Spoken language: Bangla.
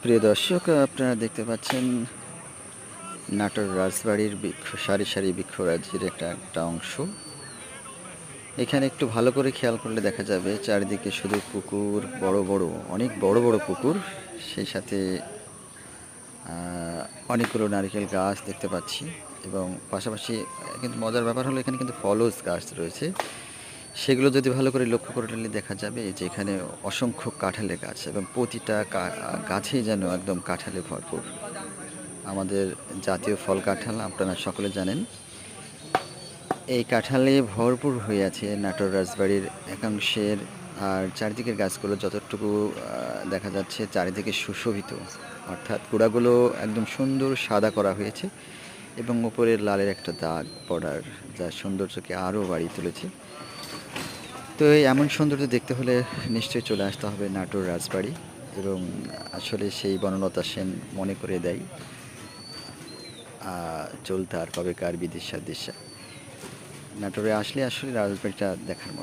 প্রিয় দর্শক, আপনারা দেখতে পাচ্ছেন নাটোর রাজবাড়ির সারি সারি বৃক্ষরাজির একটা অংশ। এখানে একটু ভালো করে খেয়াল করলে দেখা যাবে চারিদিকে শুধু পুকুর, বড় বড় অনেক বড় বড় পুকুর। সেই সাথে অনেকগুলো নারিকেল গাছ দেখতে পাচ্ছি এবং পাশাপাশি কিন্তু মজার ব্যাপার হলো এখানে কিন্তু ফলস গাছ রয়েছে। সেগুলো যদি ভালো করে লক্ষ্য করে নিলে দেখা যাবে যে এখানে অসংখ্য কাঁঠালের গাছ এবং প্রতিটা গাছেই যেন একদম কাঁঠালে ভরপুর। আমাদের জাতীয় ফল কাঁঠাল আপনারা সকলে জানেন। এই কাঁঠালে ভরপুর হয়ে আছে নাটোর রাজবাড়ির একাংশের। আর চারিদিকের গাছগুলো যতটুকু দেখা যাচ্ছে চারিদিকে সুশোভিত, অর্থাৎ গোড়াগুলো একদম সুন্দর সাদা করা হয়েছে এবং উপরের লালের একটা দাগ বর্ডার, যা সৌন্দর্যকে আরও বাড়িয়ে তুলেছে। তো এই এমন সৌন্দর্য দেখতে হলে নিশ্চয়ই চলে আসতে হবে নাটোর রাজবাড়ি। এবং আসলে সেই বনলতা সেন মনে করে দেয় চলতে আর কবেকার বিদিশা দিশা। নাটোরে আসলে আসলে রাজবাড়িটা দেখার মতো।